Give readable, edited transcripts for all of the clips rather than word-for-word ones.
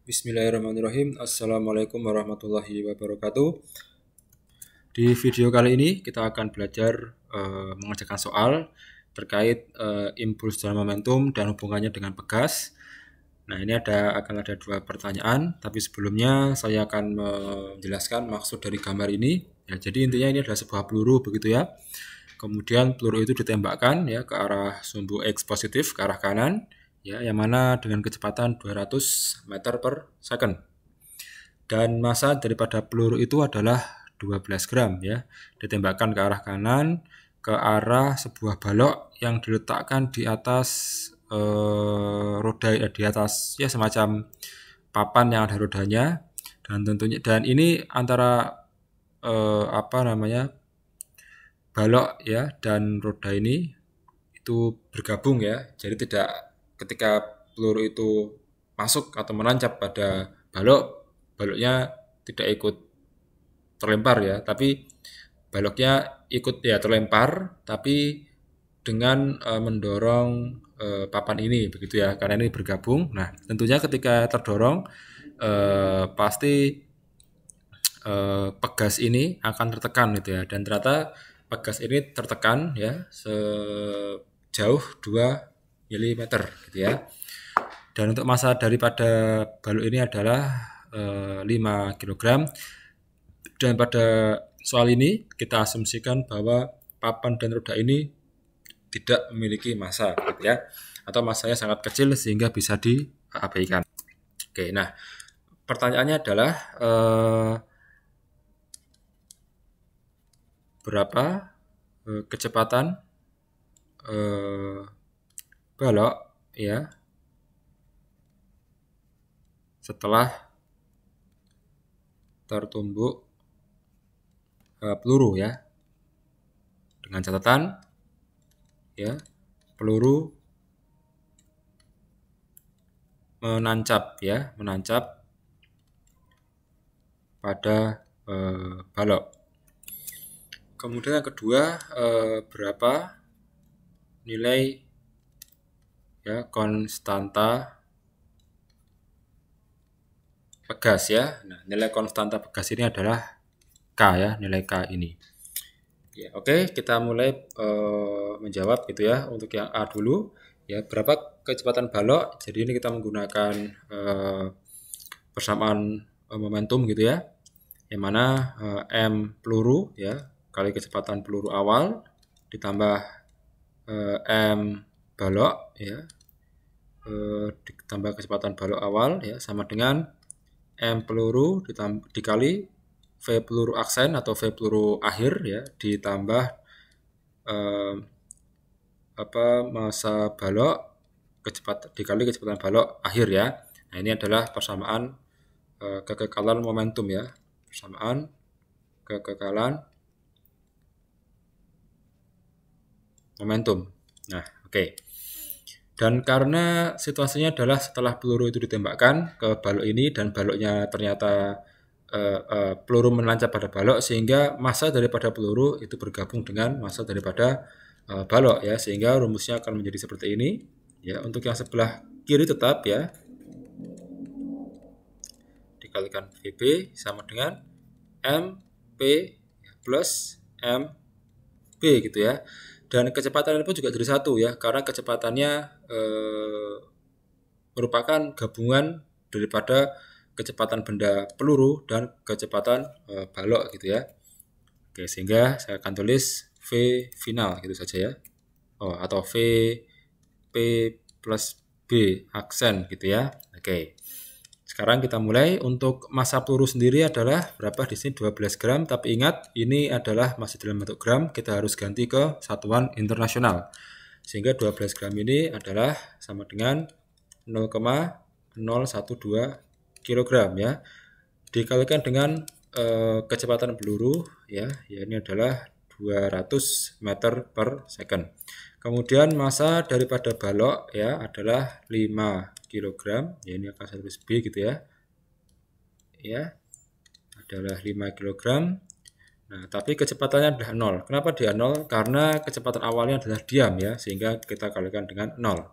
Bismillahirrahmanirrahim. Assalamualaikum warahmatullahi wabarakatuh. Di video kali ini kita akan belajar mengerjakan soal terkait impuls dan momentum dan hubungannya dengan pegas. Nah, ini akan ada dua pertanyaan, tapi sebelumnya saya akan menjelaskan maksud dari gambar ini. Ya, jadi intinya ini adalah sebuah peluru begitu ya. Kemudian peluru itu ditembakkan ya ke arah sumbu X positif ke arah kanan. Ya, yang mana dengan kecepatan 200 meter per second. Dan massa daripada peluru itu adalah 12 gram ya. Ditembakkan ke arah kanan ke arah sebuah balok yang diletakkan di atas roda di atas ya semacam papan yang ada rodanya, dan tentunya ini antara balok ya dan roda ini itu bergabung ya. Jadi tidak ketika peluru itu masuk atau menancap pada baloknya tidak ikut terlempar ya, tapi baloknya ikut ya terlempar, tapi dengan mendorong papan ini begitu ya, karena ini bergabung. Nah, tentunya ketika terdorong pasti pegas ini akan tertekan gitu ya, dan ternyata pegas ini tertekan ya sejauh 2 mm gitu ya. Dan untuk massa daripada balok ini adalah 5 kg. Dan pada soal ini kita asumsikan bahwa papan dan roda ini tidak memiliki massa gitu ya, atau massanya sangat kecil sehingga bisa diabaikan. Oke, nah pertanyaannya adalah berapa kecepatan balok ya setelah tertumbuk peluru ya, dengan catatan ya peluru menancap pada balok. Kemudian yang kedua, berapa nilai ya konstanta pegas ya. Nah, nilai konstanta pegas ini adalah K ya, nilai K ini. Ya, oke, kita mulai menjawab gitu ya. Untuk yang A dulu ya, berapa kecepatan balok? Jadi ini kita menggunakan persamaan momentum gitu ya, yang mana M peluru ya kali kecepatan peluru awal ditambah M balok ya ditambah kecepatan balok awal ya sama dengan M peluru dikali V peluru aksen atau V peluru akhir ya ditambah massa balok dikali kecepatan balok akhir ya. Nah, ini adalah persamaan kekekalan momentum ya, persamaan kekekalan momentum. Nah, oke. Dan karena situasinya adalah setelah peluru itu ditembakkan ke balok ini dan baloknya ternyata peluru menancap pada balok, sehingga massa daripada peluru itu bergabung dengan massa daripada balok ya, sehingga rumusnya akan menjadi seperti ini ya. Untuk yang sebelah kiri tetap ya dikalikan VB sama dengan MP plus MB gitu ya. Dan kecepatan ini pun juga jadi satu ya, karena kecepatannya merupakan gabungan daripada kecepatan benda peluru dan kecepatan balok gitu ya. Oke, sehingga saya akan tulis V final gitu saja ya. Atau V P plus B aksen gitu ya. Oke. Sekarang kita mulai. Untuk massa peluru sendiri adalah berapa? Di sini 12 gram, tapi ingat ini adalah masih dalam bentuk gram, kita harus ganti ke satuan internasional. Sehingga 12 gram ini adalah sama dengan 0,012 kg ya. Dikalikan dengan kecepatan peluru ya ini adalah 200 meter per second. Kemudian massa daripada balok ya adalah 5 kg ya, ini akan saya tulis B gitu ya adalah 5 kg. Nah, tapi kecepatannya adalah 0. Kenapa dia 0? Karena kecepatan awalnya adalah diam ya, sehingga kita kalikan dengan 0.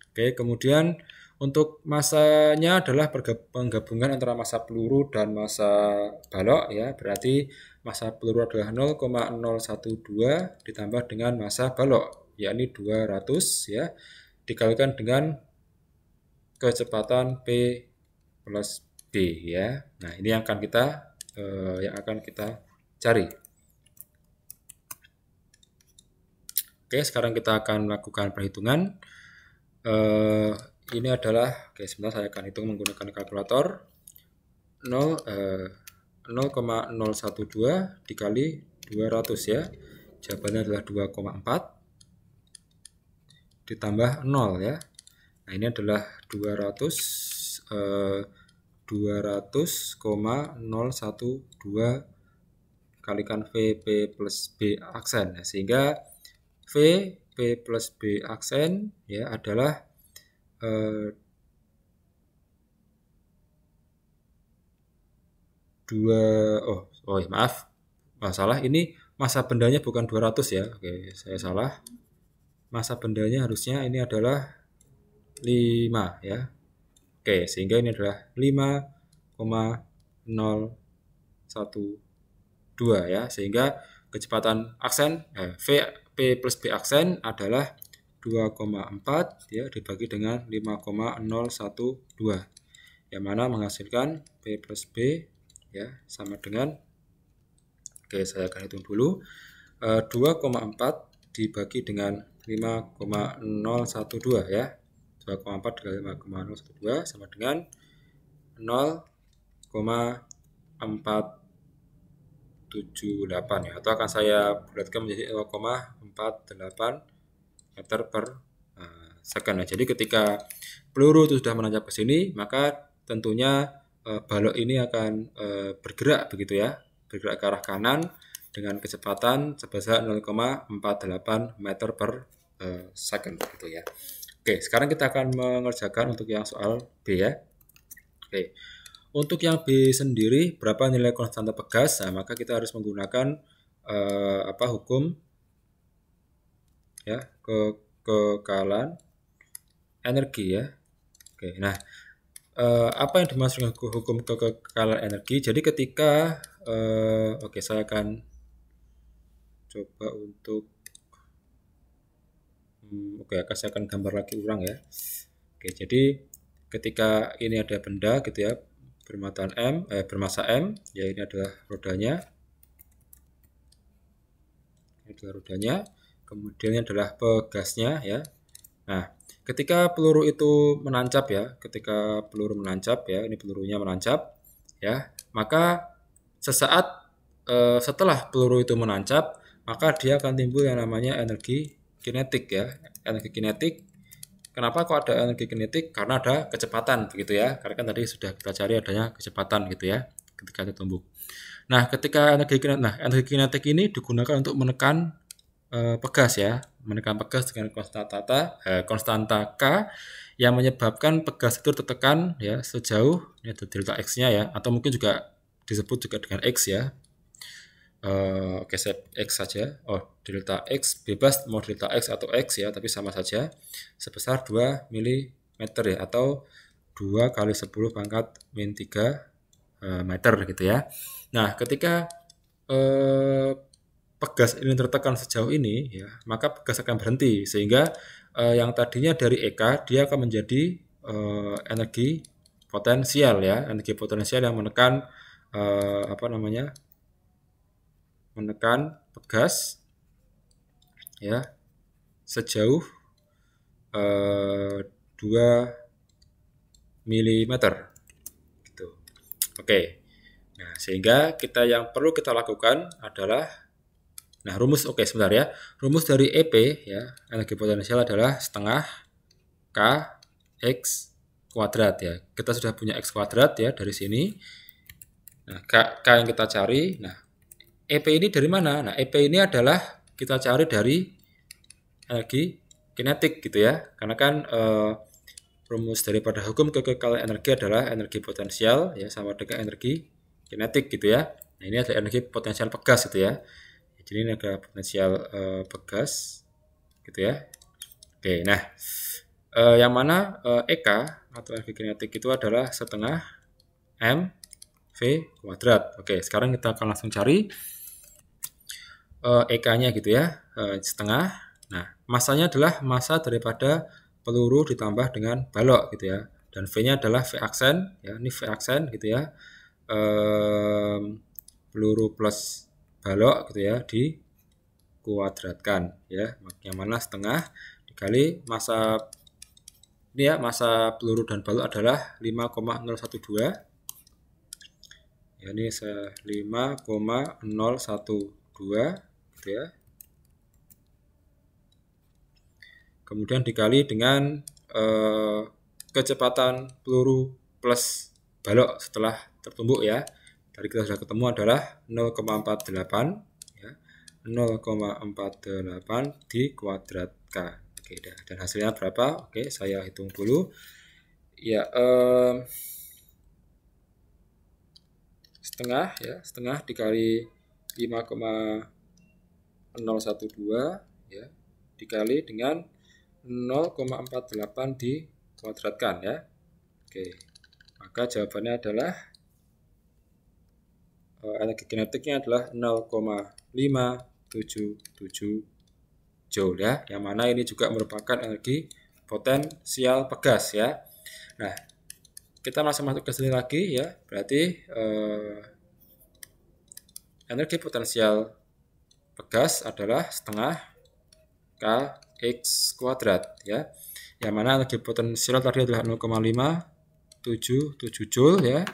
Oke, kemudian Untuk masanya adalah penggabungan antara massa peluru dan massa balok ya. Berarti massa peluru adalah 0,012 ditambah dengan massa balok yakni 200 ya, dikalikan dengan kecepatan P plus B ya. Nah, ini yang akan kita cari. Oke, sekarang kita akan melakukan perhitungan. Ini adalah, oke, sebentar saya akan hitung menggunakan kalkulator. 0,012 dikali 200 ya. Jawabannya adalah 2,4 ditambah 0 ya. Nah, ini adalah 200,012 kalikan VP plus B aksen. Nah, sehingga VP plus B aksen ya adalah salah, ini massa bendanya bukan 200 ya. Oke, saya salah. Massa bendanya harusnya ini adalah 5 ya. Oke, sehingga ini adalah 5,012 ya. Sehingga kecepatan aksen V plus B aksen adalah 2,4 ya dibagi dengan 5,012 yang mana menghasilkan P plus B ya sama dengan, oke, saya akan hitung dulu, 2,4 dibagi dengan 5,012 ya. 2,4 dikali 5,012 sama dengan 0,478 ya, atau akan saya bulatkan menjadi 0,48 meter per second. Nah, jadi ketika peluru itu sudah menancap ke sini, maka tentunya balok ini akan bergerak begitu ya, bergerak ke arah kanan dengan kecepatan sebesar 0,48 meter per second gitu ya. Oke, sekarang kita akan mengerjakan untuk yang soal B ya. Oke, untuk yang B sendiri berapa nilai konstanta pegas? Nah, maka kita harus menggunakan hukum ya, kekekalan energi ya. Oke, nah apa yang dimaksud dengan hukum kekekalan energi? Jadi ketika saya akan coba untuk saya akan gambar lagi ulang ya. Oke, jadi ketika ini ada benda gitu ya, bermassa M, ya ini adalah rodanya. Ini adalah rodanya. Kemudian ini adalah pegasnya ya. Nah, ketika peluru itu menancap ya, ini pelurunya menancap ya, maka sesaat setelah peluru itu menancap, maka dia akan timbul yang namanya energi kinetik ya. Energi kinetik, kenapa kok ada energi kinetik? Karena ada kecepatan begitu ya. Karena kan tadi sudah kita cari adanya kecepatan gitu ya ketika itu tumbuk. Nah, ketika energi kinetik ini digunakan untuk menekan pegas ya, menekan pegas dengan konstanta K yang menyebabkan pegas itu tertekan ya sejauh ini ada delta X-nya ya, atau mungkin juga disebut juga dengan X ya. Saya X saja. Delta X bebas mau delta X atau X ya, tapi sama saja, sebesar 2 mm ya, atau 2 kali 10 pangkat min 3 meter gitu ya. Nah, ketika pegas ini tertekan sejauh ini ya, maka pegas akan berhenti, sehingga yang tadinya dari EK dia akan menjadi energi potensial ya, energi potensial yang menekan menekan pegas ya sejauh 2 mm gitu. Oke. Nah, sehingga yang perlu kita lakukan adalah rumus sebentar ya. Rumus dari EP ya, energi potensial adalah setengah K X kuadrat ya. Kita sudah punya X kuadrat ya dari sini. Nah, K yang kita cari. Nah, EP ini dari mana? Nah, EP ini adalah kita cari dari energi kinetik gitu ya. Karena kan rumus daripada hukum kekekalan energi adalah energi potensial ya sama dengan energi kinetik gitu ya. Nah, ini adalah energi potensial pegas gitu ya. Jadi ini ada potensial pegas gitu ya. Oke, nah Yang mana EK atau energi kinetik itu adalah setengah mv kuadrat. Oke, sekarang kita akan langsung cari EK-nya gitu ya, setengah. Nah, masanya adalah massa daripada peluru ditambah dengan balok gitu ya. Dan V-nya adalah V aksen, ya, ini V aksen gitu ya. Peluru plus balok gitu ya dikuadratkan ya. Yang mana setengah dikali massa ini ya, massa peluru dan balok adalah 5,012. Ya, ini 5,012 gitu ya. Kemudian dikali dengan kecepatan peluru plus balok setelah tertumbuk ya. Tadi kita sudah ketemu adalah 0,48 ya. 0,48 dikuadratkan. Oke, dan hasilnya berapa? Oke, saya hitung dulu. Ya, setengah ya, setengah dikali 5,012 ya, dikali dengan 0,48 dikuadratkan ya. Oke, maka jawabannya adalah energi kinetiknya adalah 0,577 Joule ya, yang mana ini juga merupakan energi potensial pegas ya. Nah, kita masuk ke sini lagi ya, berarti energi potensial pegas adalah setengah Kx kuadrat ya, yang mana energi potensial tadi adalah 0,577 Joule ya,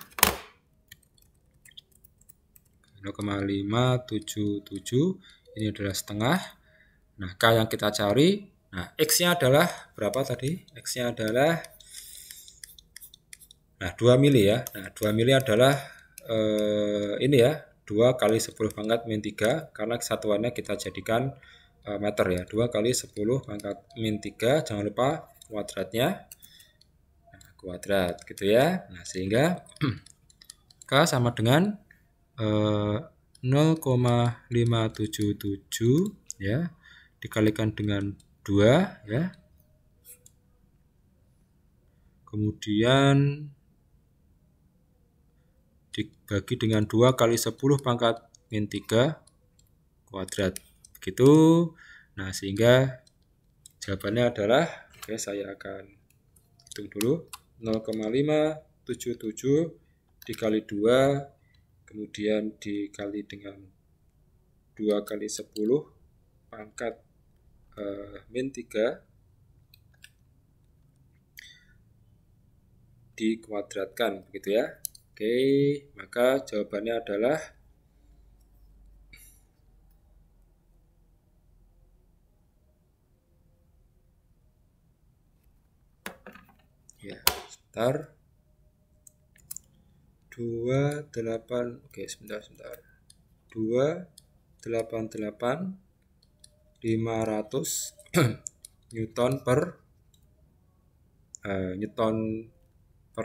0,577 ini adalah setengah. Nah, K yang kita cari, nah X-nya adalah berapa tadi? X-nya adalah 2 mili ya. Nah, 2 mili adalah ini ya, 2 kali 10 pangkat min 3, karena kesatuannya kita jadikan meter ya. 2 kali 10 pangkat min 3, jangan lupa kuadratnya. Nah, kuadrat gitu ya. Nah, sehingga K sama dengan 0,577 ya, dikalikan dengan 2 ya. Kemudian dibagi dengan 2 kali 10 pangkat min 3 kuadrat. Begitu. Nah, sehingga jawabannya adalah, oke, saya akan hitung dulu, 0,577 dikali 2, kemudian dikali dengan 2 kali 10 pangkat min 3 dikuadratkan, begitu ya. Oke, maka jawabannya adalah ya, sebentar. 28, oke, sebentar. 288 500 Newton per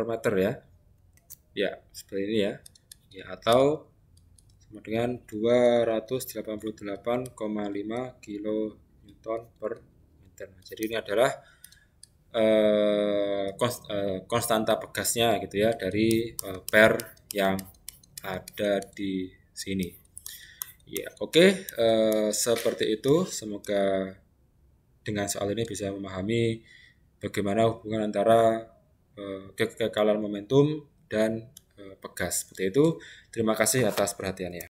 meter ya. Ya, seperti ini ya. Ya, atau sama dengan 288,5 kilo Newton per meter. Nah, jadi ini adalah konstanta pegasnya gitu ya dari per yang ada di sini. Ya, oke, seperti itu. Semoga dengan soal ini bisa memahami bagaimana hubungan antara kekekalan momentum dan pegas. Seperti itu. Terima kasih atas perhatiannya.